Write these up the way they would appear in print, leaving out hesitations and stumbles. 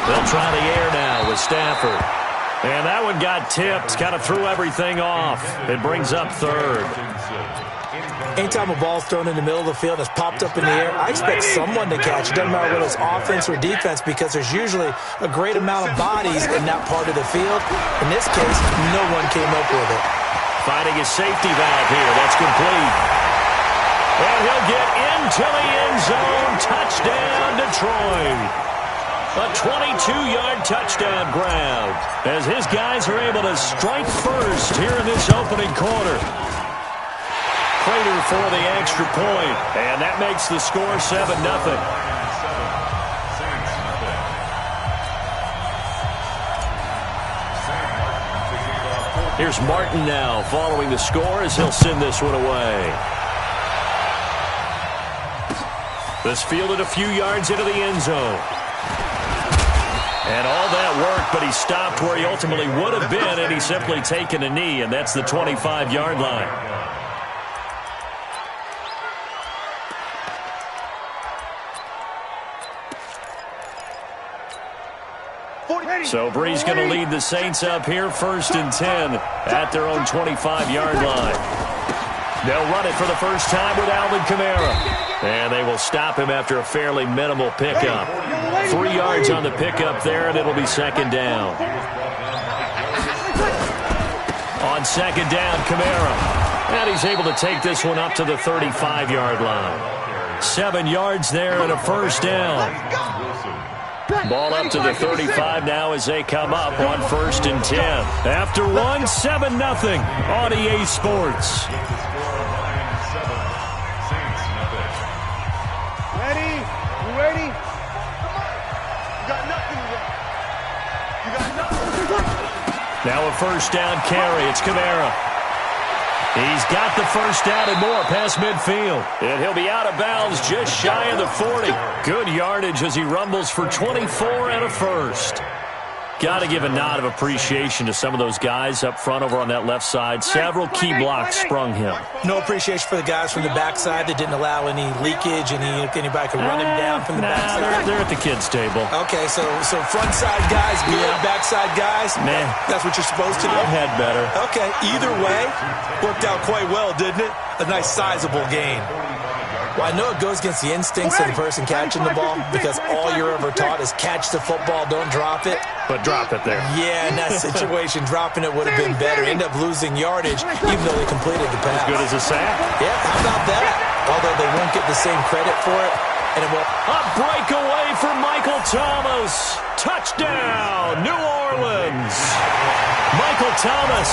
They'll try the air now with Stafford. And that one got tipped, kind of threw everything off. It brings up third. Anytime a ball's thrown in the middle of the field and it's popped up in the air, I expect someone to catch it. Doesn't matter whether it's offense or defense, because there's usually a great amount of bodies in that part of the field. In this case, no one came up with it. Finding a safety valve here. That's complete. And he'll get into the end zone. Touchdown, Detroit. A 22-yard touchdown grab as his guys are able to strike first here in this opening quarter. Prater for the extra point, and that makes the score 7-0. Here's Martin now following the score as he'll send this one away. This fielded a few yards into the end zone. And all that work, but he stopped where he ultimately would have been, and he's simply taken a knee, and that's the 25-yard line. So Bree's going to lead the Saints up here 1st and 10 at their own 25-yard line. They'll run it for the first time with Alvin Kamara. And they will stop him after a fairly minimal pickup. 3 yards on the pickup there, and it'll be 2nd down. On 2nd down, Kamara. And he's able to take this one up to the 35-yard line. 7 yards there and a 1st down. Ball up to the 35 now as they come up on 1st and 10. After one, 7-0 on EA Sports. Now a 1st down carry. It's Kamara. He's got the 1st down and more past midfield. And he'll be out of bounds just shy of the 40. Good yardage as he rumbles for 24 and a 1st. Got to give a nod of appreciation to some of those guys up front over on that left side. Several key blocks sprung him. No appreciation for the guys from the backside that didn't allow any leakage, anybody could run him down from the backside. They're at the kids' table. Okay, so front side guys good, backside guys, man, that's what you're supposed to do? I've had better. Okay, either way, worked out quite well, didn't it? A nice sizable gain. Well, I know it goes against the instincts of the person catching the ball because all you're ever taught is catch the football, don't drop it. But drop it there. Yeah, in that situation, dropping it would have been better. End up losing yardage even though they completed the pass. As good as a sack? Yeah, how about that? Although they won't get the same credit for it. And it will. A breakaway for Michael Thomas. Touchdown, New Orleans. Michael Thomas,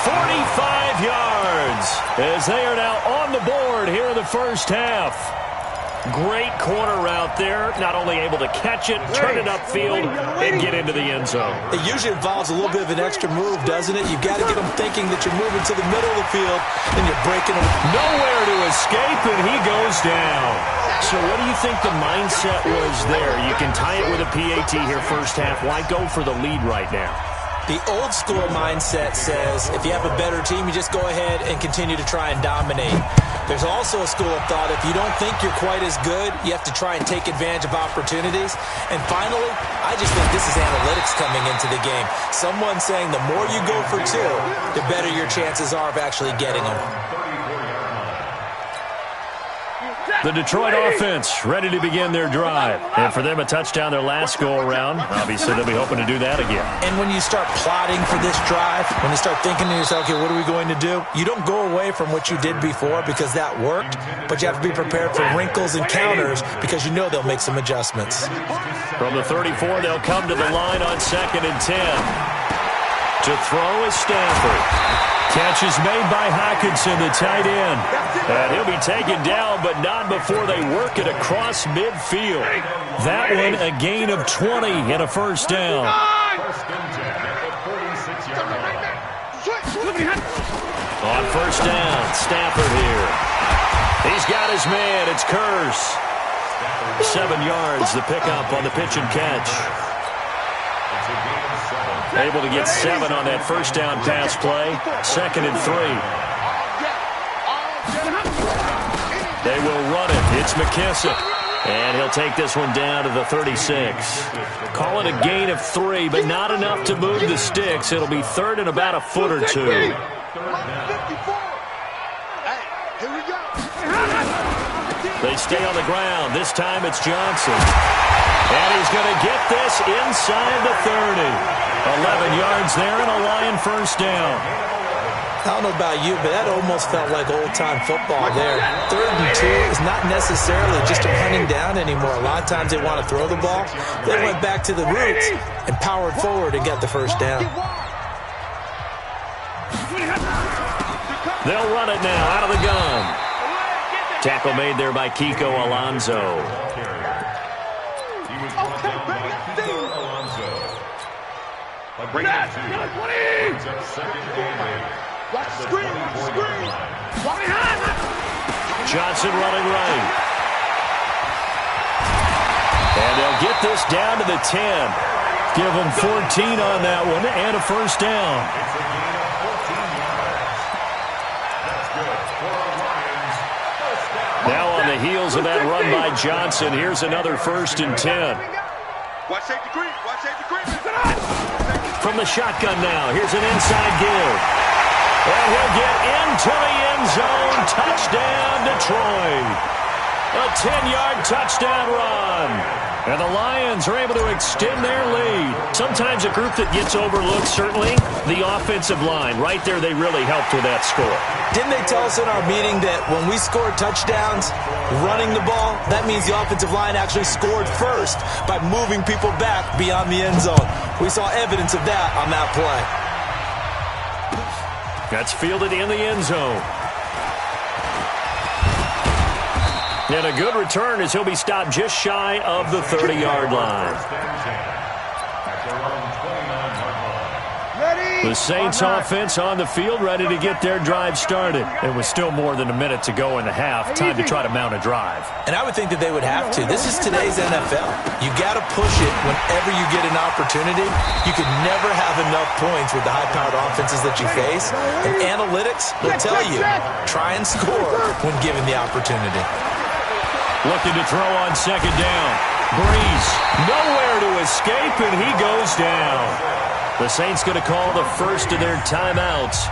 45 yards as they are now on the board here in the first half. Great corner route there. Not only able to catch it, turn it upfield, and get into the end zone. It usually involves a little bit of an extra move, doesn't it? You've got to get them thinking that you're moving to the middle of the field, and you're breaking them. Nowhere to escape, and he goes down. So what do you think the mindset was there? You can tie it with a PAT here first half. Why go for the lead right now? The old school mindset says if you have a better team, you just go ahead and continue to try and dominate. There's also a school of thought, if you don't think you're quite as good, you have to try and take advantage of opportunities. And finally, I just think this is analytics coming into the game. Someone saying the more you go for two, the better your chances are of actually getting them. The Detroit offense ready to begin their drive. And for them, a touchdown their last go-around. Obviously, they'll be hoping to do that again. And when you start plotting for this drive, when you start thinking to yourself, okay, what are we going to do? You don't go away from what you did before because that worked, but you have to be prepared for wrinkles and counters because you know they'll make some adjustments. From the 34, they'll come to the line on 2nd and 10. To throw is Stafford. Catch is made by Hockenson, the tight end. And he'll be taken down, but not before they work it across midfield. That one, a gain of 20 and a first down. On first down, Stafford here. He's got his man. It's Curse. 7 yards, the pickup on the pitch and catch. Able to get 7 on that first down pass play. 2nd and 3. They will run it. It's McKissick. And he'll take this one down to the 36. Call it a gain of 3, but not enough to move the sticks. It'll be third and about a foot or two. They stay on the ground. This time it's Johnson. And he's going to get this inside the 30. 11 yards there and a Lion first down. I don't know about you, but that almost felt like old-time football there. 3rd and 2 is not necessarily just a hunting down anymore. A lot of times they want to throw the ball. They went back to the roots and powered forward and got the first down. They'll run it now out of the gun. Tackle made there by Kiko Alonso. Bring it to Johnson running right. And they'll get this down to the 10. Give them 14 on that one and a first down. Now on the heels of that run by Johnson, here's another 1st and 10. Watch safety green. Watch safety green. From the shotgun now, here's an inside give. And he'll get into the end zone. Touchdown, Detroit. A 10-yard touchdown run. And the Lions are able to extend their lead. Sometimes a group that gets overlooked, certainly, the offensive line. Right there, they really helped with that score. Didn't they tell us in our meeting that when we score touchdowns running the ball, that means the offensive line actually scored first by moving people back beyond the end zone? We saw evidence of that on that play. That's fielded in the end zone. And a good return as he'll be stopped just shy of the 30-yard line. The Saints offense on the field ready to get their drive started. It was still more than a minute to go in the half. Time to try to mount a drive. And I would think that they would have to. This is today's NFL. You got to push it whenever you get an opportunity. You can never have enough points with the high-powered offenses that you face. And analytics will tell you, try and score when given the opportunity. Looking to throw on 2nd down. Breeze nowhere to escape, and he goes down. The Saints going to call the first of their timeouts,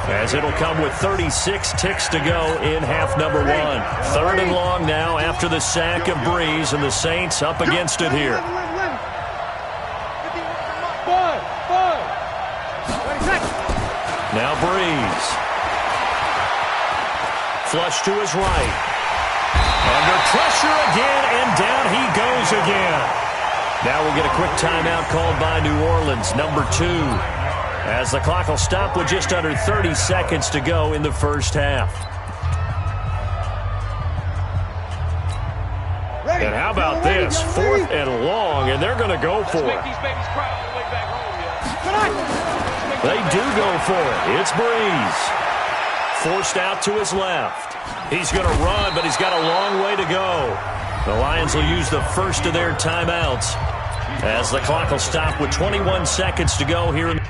as it'll come with 36 ticks to go in half number 1. 3rd and long now after the sack of Breeze, and the Saints up against it here. Now Breeze. Flush to his right. Under pressure again, and down he goes again. Now we'll get a quick timeout called by New Orleans, number 2, as the clock will stop with just under 30 seconds to go in the first half. And how about this? 4th and long, and they're going to go for it. They do go for it. It's Breeze. Forced out to his left. He's going to run, but he's got a long way to go. The Lions will use the first of their timeouts as the clock will stop with 21 seconds to go here in the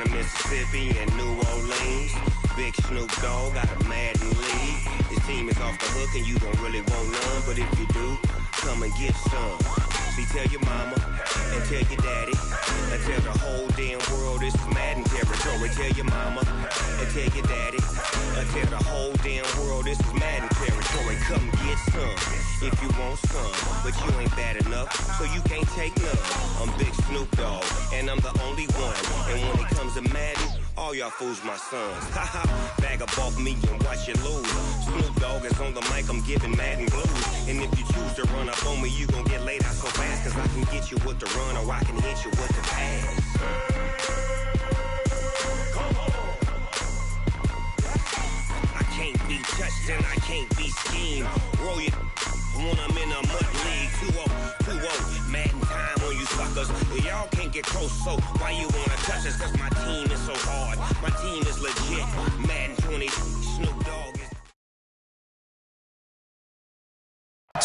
Mississippi and New Orleans. Big Snoop Dogg got a Madden league. His team is off the hook and you don't really want none, but if you do, come and get some. See, tell your mama and tell your daddy and tell the whole damn world this is Madden territory. Tell your mama and tell your daddy and tell the whole damn world this is Madden territory. Come get some if you want some, but you ain't bad enough, so you can't take none. I'm Big Snoop Dogg and I'm the only one, and when it comes to Madden, All y'all fools my sons. Bag up off me and watch you lose. Snoop Dogg is on the mic, I'm giving Madden blues. And if you choose to run up on me, you gon' get laid out so fast. Cause I can get you with the run or I can hit you with the pass. I can't be touched and I can't be schemed. Roll you when I'm in a mud league. 2-0, Madden time on you suckers. Y'all can't get close, so why you wanna touch us? Cause my team is so hard. My team is legit. Madden 20, Snoop Dogg is...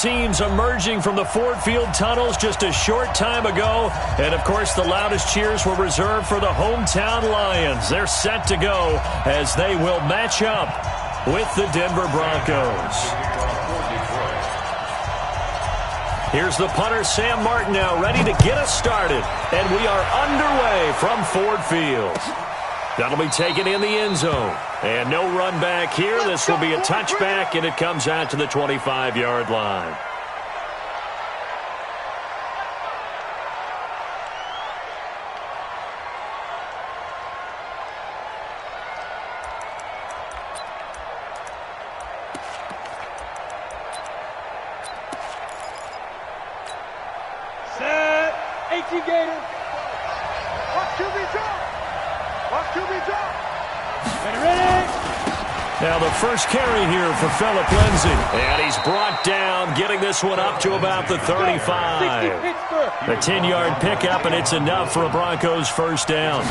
Teams emerging from the Ford Field tunnels just a short time ago. And, of course, the loudest cheers were reserved for the hometown Lions. They're set to go as they will match up with the Denver Broncos. Here's the punter, Sam Martin, now ready to get us started. And we are underway from Ford Field. That'll be taken in the end zone. And no run back here. This will be a touchback, and it comes out to the 25-yard line. Set. 18 Gators. Watch QB drop. Watch QB drop. Ready. Now the first carry here for Phillip Lindsay. And he's brought down, getting this one up to about the 35. A 10-yard pickup, and it's enough for a Broncos first down.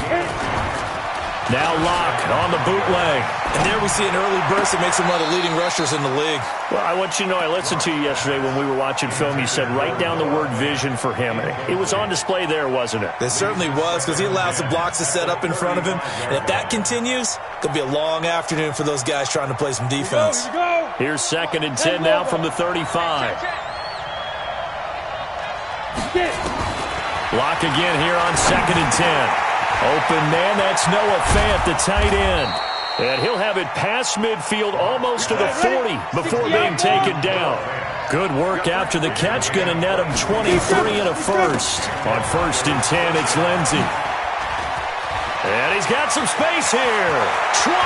Now Locke on the bootleg. And there we see an early burst that makes him one of the leading rushers in the league. Well, I want you to know, I listened to you yesterday when we were watching film. You said write down the word vision for him. It was on display there, wasn't it? It certainly was, because he allows the blocks to set up in front of him. And if that continues, it could be a long afternoon for those guys trying to play some defense. Here's 2nd and 10 now from the 35. Locke again here on 2nd and 10. Open man, that's Noah Fant, the tight end. And he'll have it past midfield almost to the 40 before being taken down. Good work after the catch, going to net him 23 and a first. On 1st and 10, it's Lindsay. And he's got some space here. 20.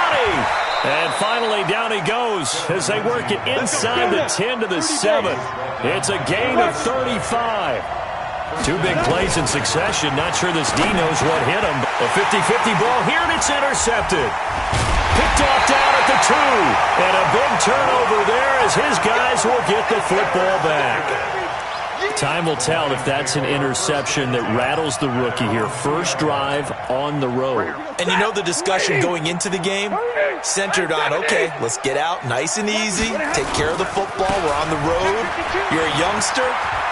And finally down he goes as they work it inside the 10 to the 7. It's a gain of 35. 2 big plays in succession. Not sure this D knows what hit him. A 50-50 ball here, and it's intercepted. Picked off down at the 2. And a big turnover there as his guys will get the football back. Time will tell if that's an interception that rattles the rookie here. First drive on the road. And you know the discussion going into the game centered on, okay, let's get out nice and easy, take care of the football, we're on the road, you're a youngster,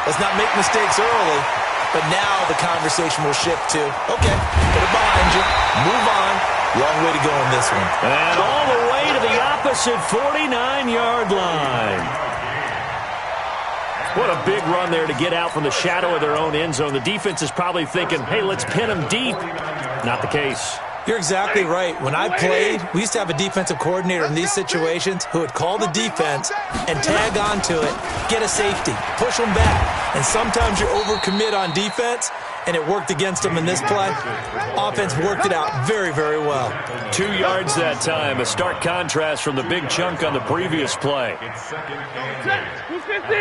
let's not make mistakes early. But now the conversation will shift to, okay, put it behind you, move on, long way to go in this one. And all the way to the opposite 49-yard line. What a big run there to get out from the shadow of their own end zone. The defense is probably thinking, hey, let's pin them deep. Not the case. You're exactly right. When I played, we used to have a defensive coordinator in these situations who would call the defense and tag onto it, get a safety, push them back. And sometimes you overcommit on defense, and it worked against them in this play. Offense worked it out very, very well. 2 yards that time. A stark contrast from the big chunk on the previous play. Who's 50?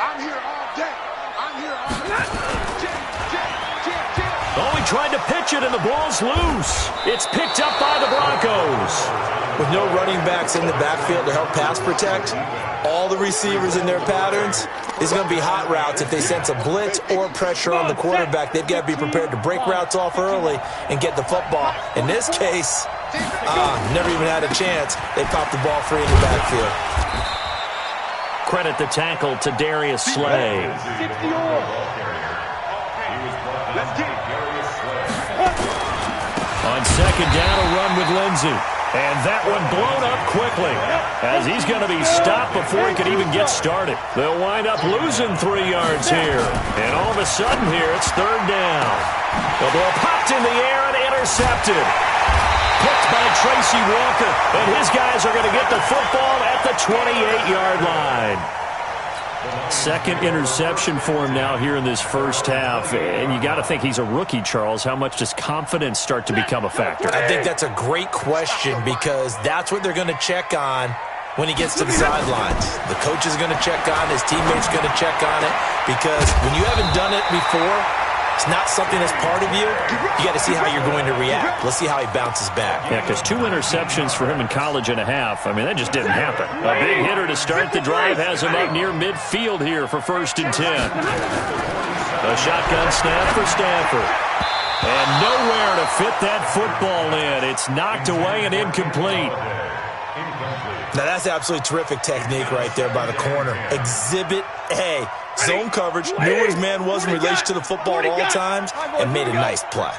I'm here all day. I'm here all day. Oh, he tried to pitch it, and the ball's loose. It's picked up by the Broncos. With no running backs in the backfield to help pass protect, all the receivers in their patterns, it's going to be hot routes. If they sense a blitz or pressure on the quarterback, they've got to be prepared to break routes off early and get the football. In this case, never even had a chance. They popped the ball free in the backfield. Credit the tackle to Darius Slay. On 2nd down, a run with Lindsay. And that one blown up quickly as he's going to be stopped before he could even get started. They'll wind up losing 3 yards here. And all of a sudden here, it's 3rd down. The ball popped in the air and intercepted. Picked by Tracy Walker. And his guys are going to get the football at the 28-yard line. Second interception for him now here in this first half. And you got to think he's a rookie, Charles. How much does confidence start to become a factor? I think that's a great question because that's what they're going to check on when he gets to the sidelines. The coach is going to check on, his teammates are going to check on it, because when you haven't done it before, it's not something that's part of you. You got to see how you're going to react. Let's see how he bounces back. Yeah, because 2 interceptions for him in college and a half. I mean, that just didn't happen. A big hitter to start the drive has him up near midfield here for 1st and 10. A shotgun snap for Stafford. And nowhere to fit that football in. It's knocked away and incomplete. Now, that's absolutely terrific technique right there by the corner. Exhibit A. Zone coverage, knew where his man was in relation to the football at all times, and made a nice play.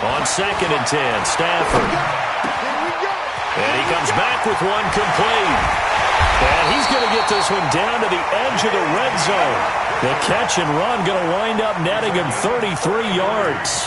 On 2nd and 10, Stafford. And he comes back with one complete. And he's going to get this one down to the edge of the red zone. The catch and run going to wind up netting him 33 yards.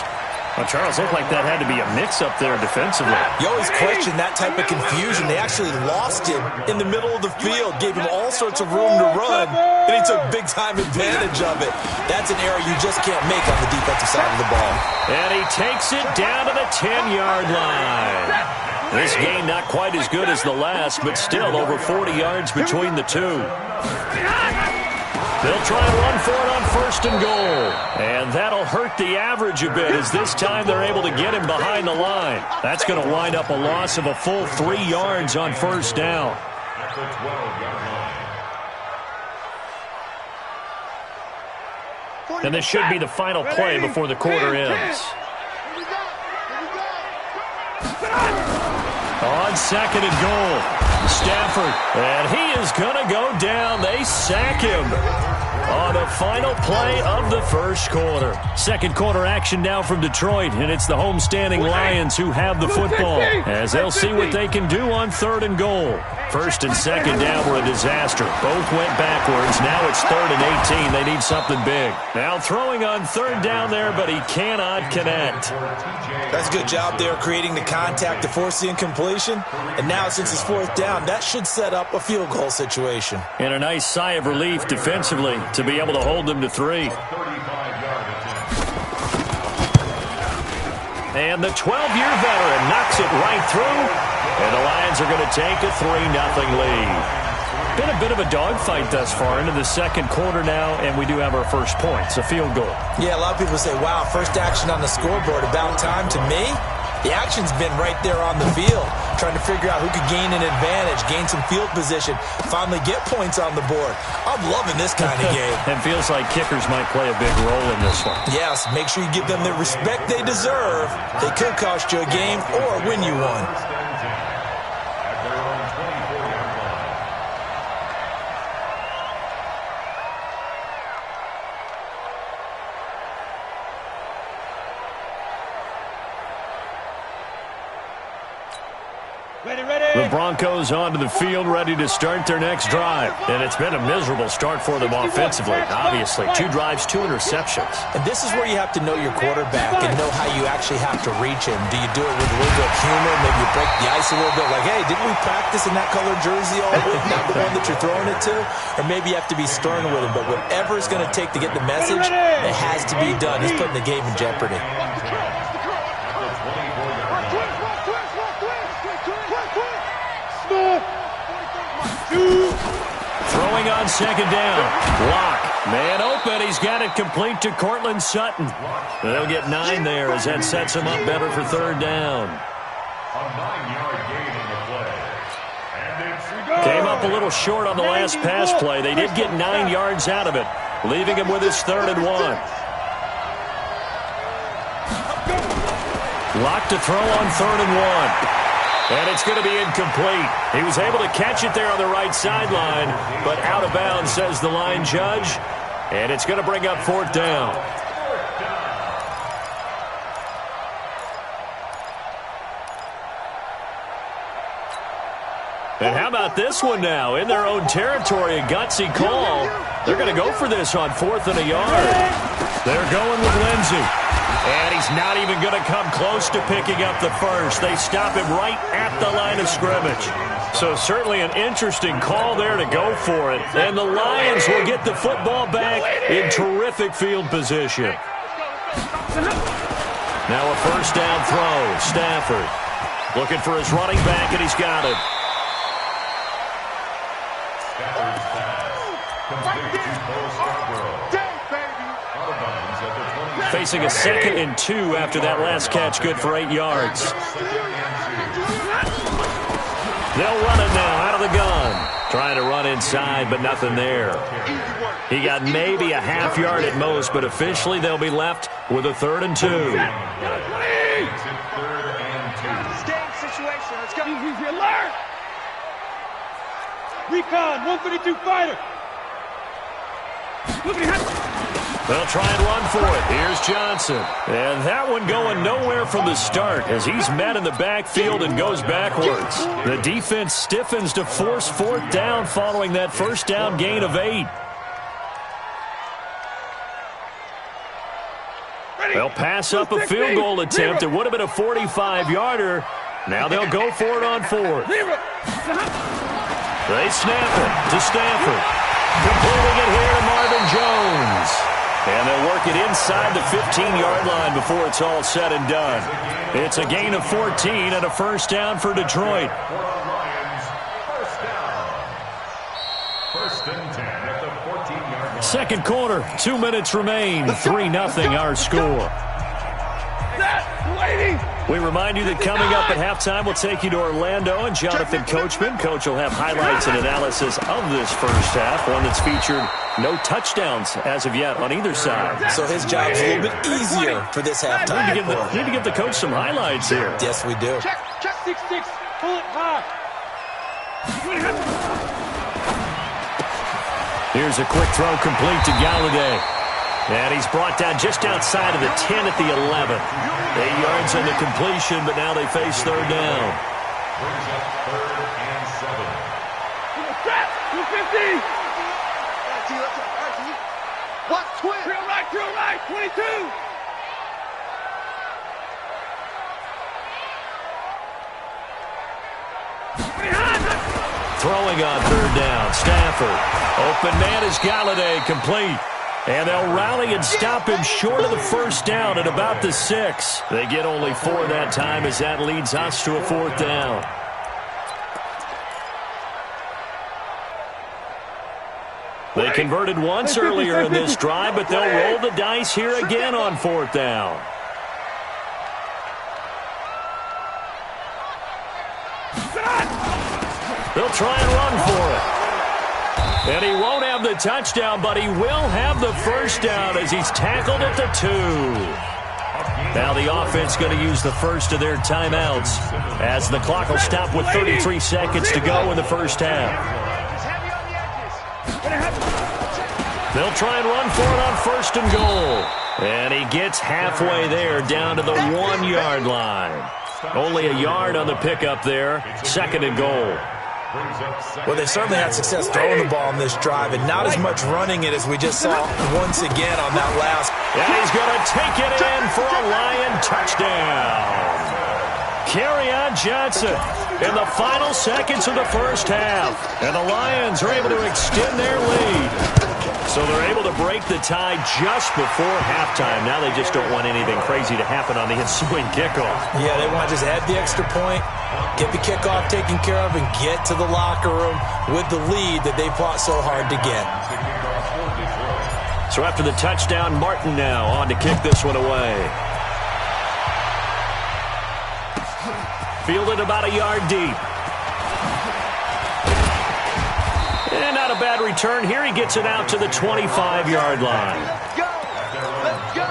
Well, Charles, looked like that had to be a mix-up there defensively. You always question that type of confusion. They actually lost him in the middle of the field, gave him all sorts of room to run, and he took big-time advantage of it. That's an error you just can't make on the defensive side of the ball. And he takes it down to the 10-yard line. This game not quite as good as the last, but still over 40 yards between the two. They'll try and run for it on 1st and goal. And that'll hurt the average a bit as this time they're able to get him behind the line. That's going to wind up a loss of a full 3 yards on 1st down. And this should be the final play before the quarter ends. On 2nd and goal. Stafford, and he is going to go down. They sack him on the final play of the 1st quarter. 2nd quarter action now from Detroit, and it's the homestanding Lions who have the football as they'll see what they can do on 3rd and goal. 1st and 2nd down were a disaster. Both went backwards. Now it's 3rd and 18. They need something big. Now throwing on 3rd down there, but he cannot connect. That's a good job there creating the contact to force the incompletion. And now since it's 4th down, that should set up a field goal situation. And a nice sigh of relief defensively to be able to hold them to 3. And the 12-year veteran knocks it right through. And the Lions are going to take a 3-0 lead. Been a bit of a dogfight thus far into the 2nd quarter now, and we do have our first points, a field goal. Yeah, a lot of people say, wow, first action on the scoreboard, about time. To me, the action's been right there on the field, trying to figure out who could gain an advantage, gain some field position, finally get points on the board. I'm loving this kind of game. And feels like kickers might play a big role in this one. Yes, make sure you give them the respect they deserve. They could cost you a game or win you one. The Broncos onto the field, ready to start their next drive. And it's been a miserable start for them offensively. Obviously, 2 drives, 2 interceptions. And this is where you have to know your quarterback and know how you actually have to reach him. Do you do it with a little bit of humor? Maybe you break the ice a little bit, like, hey, didn't we practice in that colored jersey all week? Not the one that you're throwing it to? Or maybe you have to be stern with him. But whatever it's going to take to get the message, it has to be done. He's putting the game in jeopardy. Throwing on 2nd down. Lock. Man open. He's got it complete to Cortland Sutton. They'll get 9 there as that sets him up better for 3rd down. Came up a little short on the last pass play. They did get 9 yards out of it, leaving him with his 3rd and 1. Lock to throw on 3rd and 1. And it's going to be incomplete. He was able to catch it there on the right sideline, but out of bounds, says the line judge. And it's going to bring up 4th down. And how about this one now? In their own territory, a gutsy call. They're going to go for this on 4th and a yard. They're going with Lindsey. And he's not even going to come close to picking up the first. They stop him right at the line of scrimmage. So certainly an interesting call there to go for it. And the Lions will get the football back in terrific field position. Now a first down throw. Stafford looking for his running back, and he's got it. Facing a 2nd and 2 after that last catch, good for 8 yards. They'll run it now out of the gun. Trying to run inside, but nothing there. He got maybe a half yard at most, but officially they'll be left with a 3rd and 2. Game situation. Let's go. He's alert. Recon, 132 fighter. Look at him. They'll try and run for it. Here's Johnson. And that one going nowhere from the start as he's met in the backfield and goes backwards. The defense stiffens to force 4th down following that first down gain of 8. They'll pass up a field goal attempt. It would have been a 45-yarder. Now they'll go for it on 4th. They snap it to Stafford. Completing it here to Marvin Jones. And they'll work it inside the 15-yard line before it's all said and done. It's a gain of 14 and a first down for Detroit. First and 10 at the 14-yard line. Second quarter, 2 minutes remain. 3-0 our score. We remind you that coming up at halftime, we'll take you to Orlando and Jonathan Coachman. Coach will have highlights and analysis of this first half, one that's featured no touchdowns as of yet on either side. So his job's a little bit easier for this halftime. Need to give the coach some highlights here. Yes, we do. Check 6-6. Pull it high. Here's a quick throw complete to Galladay. And he's brought down just outside of the 10 at the 11. 8 yards on the completion, but now they face 3rd down. Brings up 3rd and 7. 250. Watch twin. Drill right, 22. Throwing on 3rd down, Stafford. Open man is Galladay, complete. And they'll rally and stop him short of the first down at about the 6. They get only 4 that time as that leads us to a 4th down. They converted once earlier in this drive, but they'll roll the dice here again on 4th down. They'll try and run for it. And he won't have the touchdown, but he will have the first down as he's tackled at the 2. Now the offense going to use the first of their timeouts as the clock will stop with 33 seconds to go in the first half. They'll try and run for it on 1st and goal. And he gets halfway there down to the 1-yard line. Only a yard on the pickup there. 2nd and goal. Well, they certainly had success throwing the ball on this drive, and not as much running it as we just saw once again on that last. And he's going to take it in for a Lion touchdown. Kerryon Johnson in the final seconds of the first half. And the Lions are able to extend their lead. So they're able to break the tie just before halftime. Now they just don't want anything crazy to happen on the ensuing kickoff. Yeah, they want to just add the extra point, get the kickoff taken care of, and get to the locker room with the lead that they fought so hard to get. So after the touchdown, Martin now on to kick this one away. Fielded about a yard deep. And not a bad return here. He gets it out to the 25-yard line. Let's go.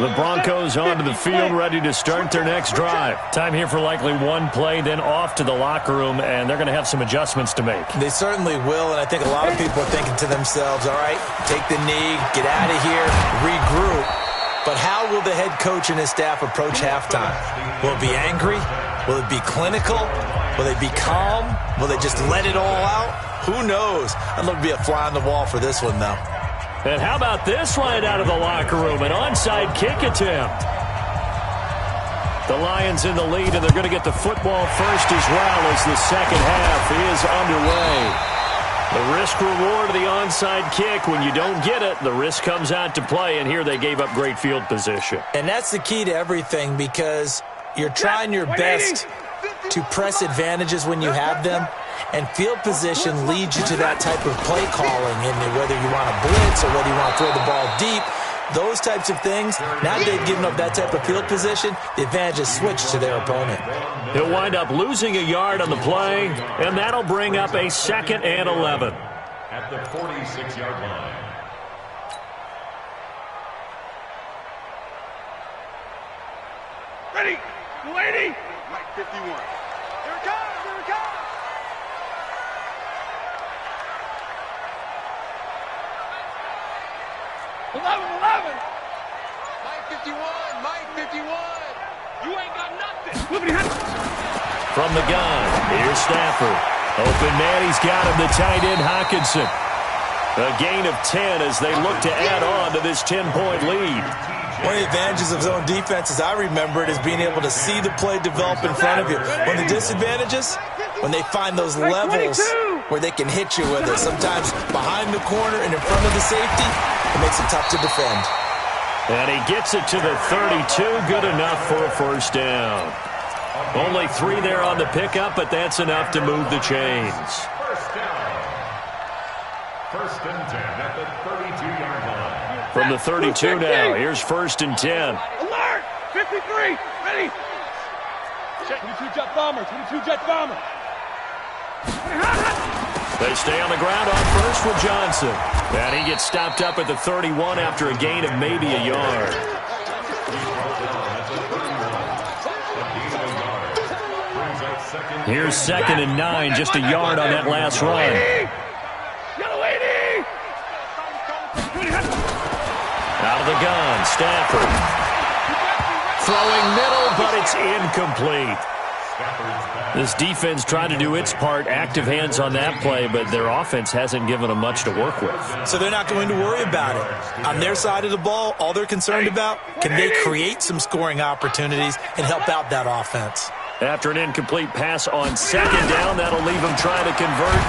The Broncos onto the field, ready to start their next drive. Time here for likely one play, then off to the locker room, and they're going to have some adjustments to make. They certainly will, and I think a lot of people are thinking to themselves, all right, take the knee, get out of here, regroup. But how will the head coach and his staff approach halftime? Will it be angry? Will it be clinical? Will they be calm? Will they just let it all out? Who knows? I'd love to be a fly on the wall for this one, though. And how about this right out of the locker room? An onside kick attempt. The Lions in the lead, and they're going to get the football first as well as the second half is underway. The risk-reward of the onside kick, when you don't get it, the risk comes out to play, and here they gave up great field position. And that's the key to everything, because you're trying your best to press advantages when you have them, and field position leads you to that type of play calling, and whether you want to blitz or whether you want to throw the ball deep, those types of things. Now that they've given up that type of field position, the advantage is switched to their opponent. He'll wind up losing a yard on the play, and that'll bring up a 2nd and 11. At the 46-yard line. Ready. Lady. Mike 51. Here it comes. Here it comes. Eleven. Mike 51. Mike 51. You ain't got nothing. From the gun, here's Stafford. Open man, he's got him, the tight end Hockenson. A gain of 10 as they look to add on to this 10-point lead. One of the advantages of zone defense, as I remember it, is being able to see the play develop in front of you. One of the disadvantages, when they find those levels where they can hit you with it. Sometimes behind the corner and in front of the safety, it makes it tough to defend. And he gets it to the 32, good enough for a first down. Only 3 there on the pickup, but that's enough to move the chains. First down. 1st and 10 at the 32-yard line. From the 32 now, here's 1st and 10. Alert. 53. Ready. 22 jet bomber. 22 jet bomber. They stay on the ground on first with Johnson. And he gets stopped up at the 31 after a gain of maybe a yard. Here's 2nd and 9, just a yard on that last run. Out of the gun, Stafford. Throwing middle, but it's incomplete. This defense trying to do its part, active hands on that play, but their offense hasn't given them much to work with. So they're not going to worry about it. On their side of the ball, all they're concerned about, can they create some scoring opportunities and help out that offense? After an incomplete pass on 2nd down, that'll leave him trying to convert.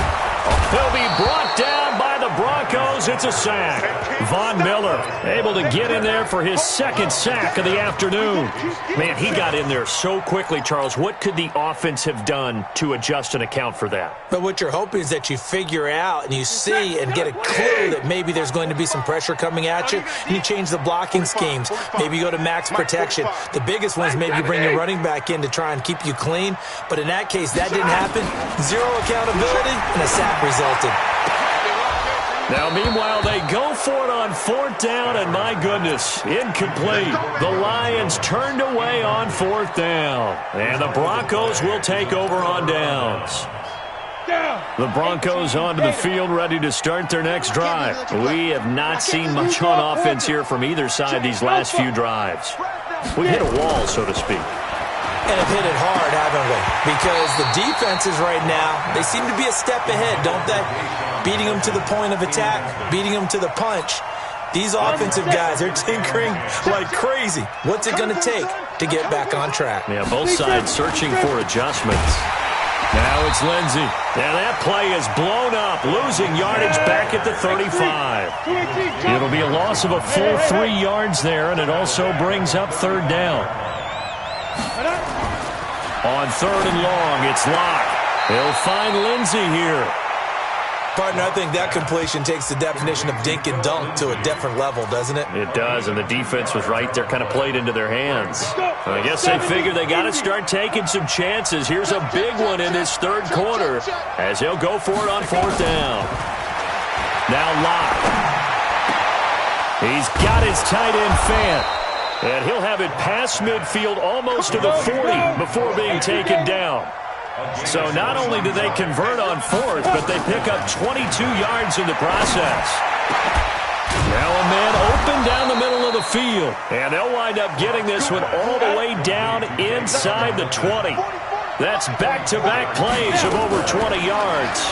He'll be brought down by the Broncos. It's a sack. Von Miller able to get in there for his 2nd sack of the afternoon. Man, he got in there so quickly, Charles. What could the offense have done to adjust and account for that? But what you're hoping is that you figure out and you see and get a clue that maybe there's going to be some pressure coming at you, and you change the blocking schemes. Maybe you go to max protection. The biggest one is maybe you bring your running back in to try and keep you clean. But in that case, that didn't happen. 0 accountability, and a sack resulted. Now, meanwhile, they go for it on 4th down, and my goodness, incomplete. The Lions turned away on 4th down, and the Broncos will take over on downs. The Broncos onto the field, ready to start their next drive. We have not seen much on offense here from either side these last few drives. We hit a wall, so to speak. And have hit it hard, haven't we? Because the defenses right now, they seem to be a step ahead, don't they? Beating them to the point of attack, beating them to the punch. These offensive guys, they're tinkering like crazy. What's it going to take to get back on track? Yeah, both sides searching for adjustments. Now it's Lindsey. Now that play is blown up, losing yardage back at the 35. It'll be a loss of a full 3 yards there, and it also brings up 3rd down. On 3rd and long, it's Locke. He'll find Lindsey here. Partner, I think that completion takes the definition of dink and dunk to a different level, doesn't it? It does, and the defense was right there, kind of played into their hands. I guess they figured they got to start taking some chances. Here's a big one in this 3rd quarter as he'll go for it on 4th down. Now Locke. He's got his tight end Fant. And he'll have it past midfield almost to the 40 before being taken down. So not only do they convert on 4th, but they pick up 22 yards in the process. Now a man open down the middle of the field. And they'll wind up getting this one all the way down inside the 20. That's back-to-back plays of over 20 yards.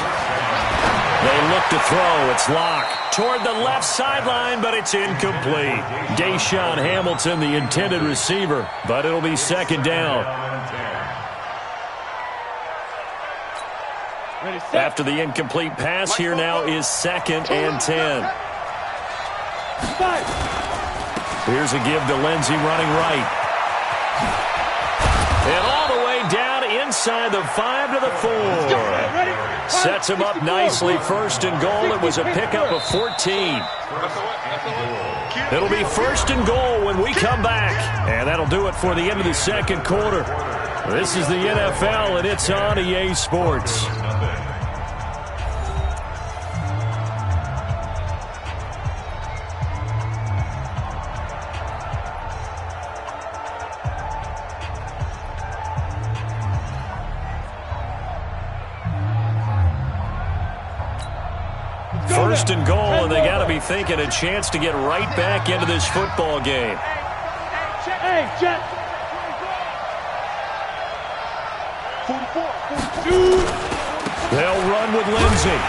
They look to throw. It's Locke toward the left sideline, but it's incomplete. Deshaun Hamilton, the intended receiver, but it'll be second down. After the incomplete pass, here now is 2nd and 10. Here's a give to Lindsey running right. And all the way down inside the 5 to the 4. Sets him up nicely. 1st and goal. It was a pickup of 14. It'll be 1st and goal when we come back. And that'll do it for the end of the second quarter. This is the NFL, and it's on EA Sports. First and goal, and they got to be thinking a chance to get right back into this football game. They'll run with Lindsey.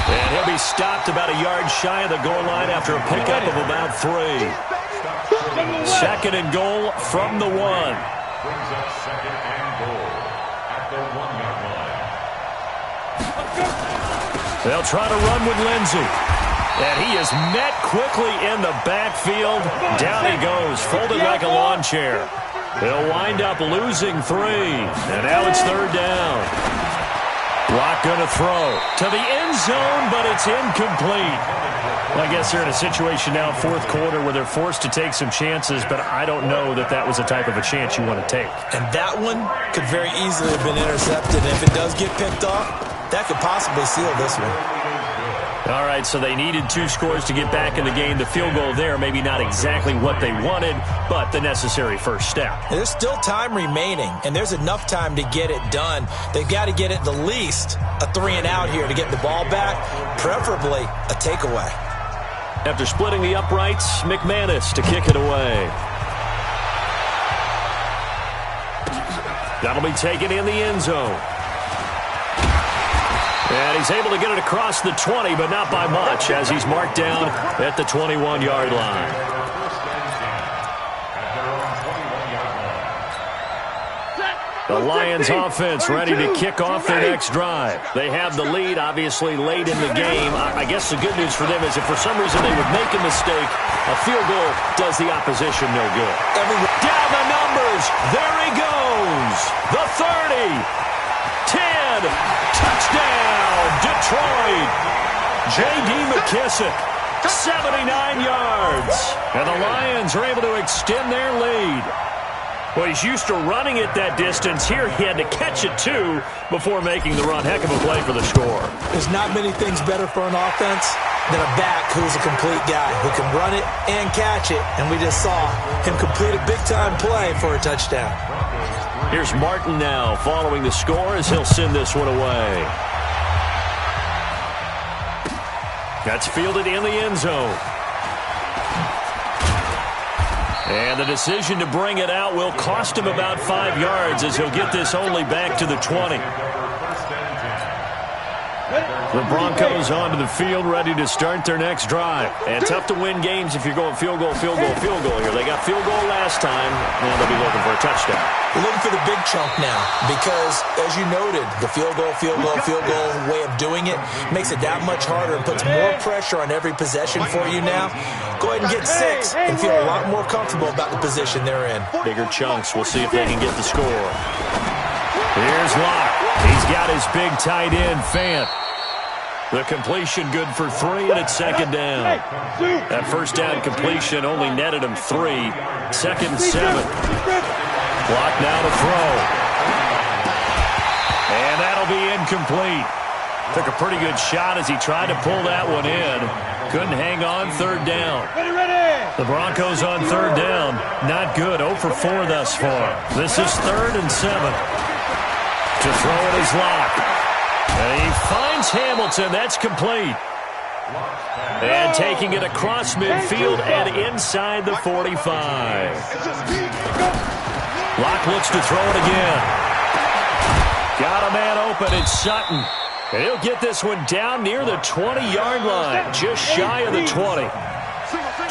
And he'll be stopped about a yard shy of the goal line after a pickup of about 3. 2nd and goal from the 1. Brings up 2nd and goal at the 1-yard line. They'll try to run with Lindsey. And he is met quickly in the backfield. Down he goes, folded like a lawn chair. They'll wind up losing 3. And now it's 3rd down. Locke going to throw to the end zone, but it's incomplete. Well, I guess they're in a situation now, 4th quarter, where they're forced to take some chances, but I don't know that that was the type of a chance you want to take. And that one could very easily have been intercepted. And if it does get picked off, that could possibly seal this one. All right, so they needed 2 scores to get back in the game. The field goal there, maybe not exactly what they wanted, but the necessary first step. There's still time remaining, and there's enough time to get it done. They've got to get at the least a 3-and-out here to get the ball back, preferably a takeaway. After splitting the uprights, McManus to kick it away. That'll be taken in the end zone. And he's able to get it across the 20, but not by much, as he's marked down at the 21-yard line. The Lions offense ready to kick off their next drive. They have the lead, obviously, late in the game. I guess the good news for them is if for some reason they would make a mistake, a field goal does the opposition no good. Down the numbers. There he goes. The 30. 10. Touchdown, Detroit. J.D. McKissick, 79 yards. And the Lions are able to extend their lead. Well, he's used to running it that distance. Here he had to catch it, too, before making the run. Heck of a play for the score. There's not many things better for an offense than a back who's a complete guy who can run it and catch it. And we just saw him complete a big-time play for a touchdown. Here's Martin now following the score as he'll send this one away. That's fielded in the end zone. And the decision to bring it out will cost him about 5 yards as he'll get this only back to the 20. The Broncos onto the field, ready to start their next drive. And tough to win games if you're going field goal, field goal, field goal here. They got field goal last time, and they'll be looking for a touchdown. We're looking for the big chunk now because, as you noted, the field goal way of doing it makes it that much harder and puts more pressure on every possession for you now. Go ahead and get 6 and feel a lot more comfortable about the position they're in. Bigger chunks. We'll see if they can get the score. Here's Locke. He's got his big tight end, Fant. The completion good for 3, and it's second down. That first down completion only netted him 3. 2nd and 7. Clock now to throw. And that'll be incomplete. Took a pretty good shot as he tried to pull that one in. Couldn't hang on, 3rd down. The Broncos on 3rd down. Not good, 0 for 4 thus far. This is 3rd and 7. To throw it is Locke. And he finds Hamilton. That's complete. And taking it across midfield and inside the 45. Locke looks to throw it again. Got a man open. It's Sutton. And he'll get this one down near the 20-yard line, just shy of the 20.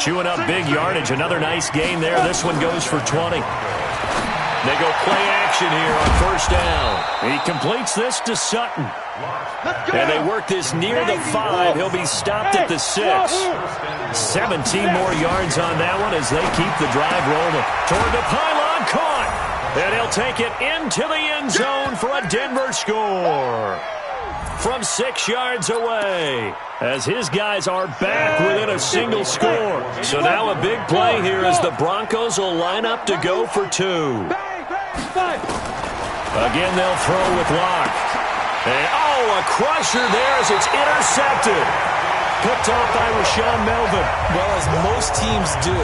Chewing up big yardage. Another nice gain there. This one goes for 20. They go play action here on first down. He completes this to Sutton. And they work this near the 5. He'll be stopped at the 6. 17 more yards on that one as they keep the drive rolling. Toward the pylon, caught. And he'll take it into the end zone for a Denver score. From 6 yards away, as his guys are back within a single score. So now a big play here as the Broncos will line up to go for 2. Again, they'll throw with Locke. And, a crusher there as it's intercepted. Picked off by Rashaan Melvin. Well, as most teams do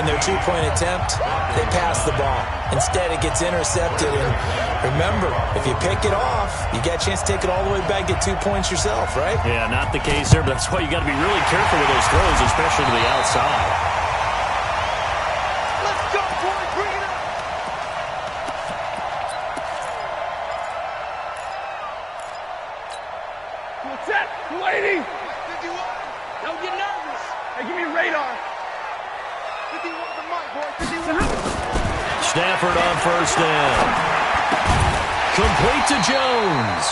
in their two-point attempt, they pass the ball. Instead, it gets intercepted. And remember, if you pick it off, you get a chance to take it all the way back, get 2 points yourself, right? Yeah, not the case there, but that's why you got to be really careful with those throws, especially to the outside. Let's go, boys. Bring it up. What's that? Waiting. 51. Don't get nervous. Hey, give me radar. 51 the mic, boy. 51. Stafford on first down. Complete to Jones.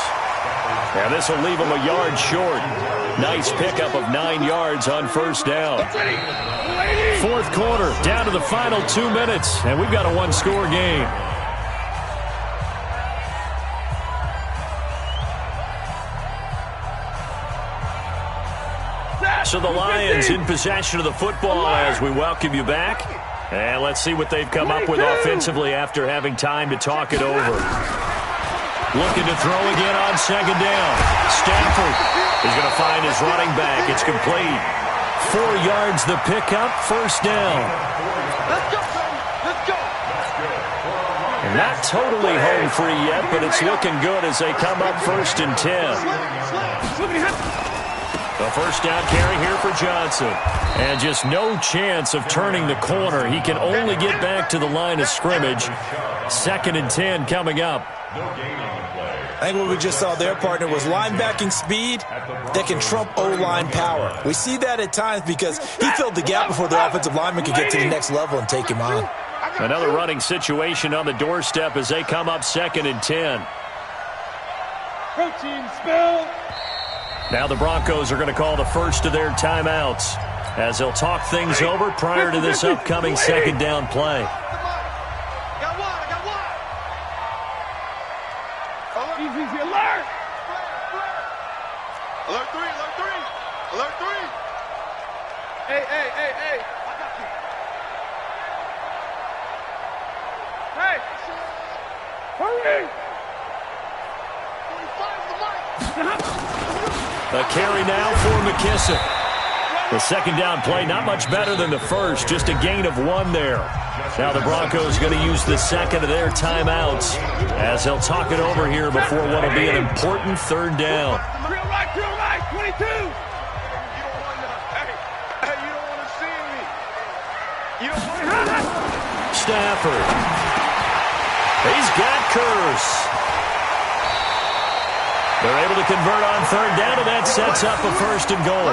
Now this will leave him a yard short. Nice pickup of 9 yards on first down. Fourth quarter, down to the final 2 minutes, and we've got a one-score game. So the Lions in possession of the football as we welcome you back. And let's see what they've come up with offensively after having time to talk it over. Looking to throw again on second down. Stafford is going to find his running back. It's complete. 4 yards the pickup, first down. Let's go, baby. Let's go. And not totally home free yet, but it's looking good as they come up first and 10. The first down carry here for Johnson. And just no chance of turning the corner. He can only get back to the line of scrimmage. 2nd and 10 coming up. I think what we just saw there, partner, was linebacking speed that can trump O-line power. We see that at times because he filled the gap before the offensive lineman could get to the next level and take him on. Another running situation on the doorstep as they come up 2nd and 10. Protein spill. Now the Broncos are going to call the first of their timeouts as they'll talk things over prior to this upcoming second down play. Got one. I got one. Easy, alert. Alert 3. Alert 3. Alert 3. Hey. I got you. Hey. Hurry. 45 the mic. A carry now for McKissick. The second down play, not much better than the first, just a gain of 1 there. Now the Broncos going to use the second of their timeouts as they'll talk it over here before what will be an important third down. Drill right, 22. You don't want to see me. You don't want to. Stafford. He's got Curse. They're able to convert on third down, and that sets up a 1st and goal.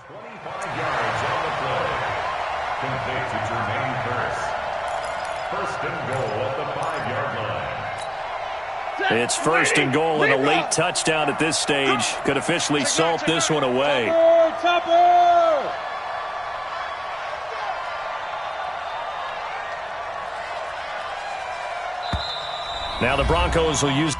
25 yards on the play. Complete to Jermaine Kearse. First and goal at the 5-yard line. It's first and goal and a late touchdown at this stage. Could officially salt this one away. Now the Broncos will use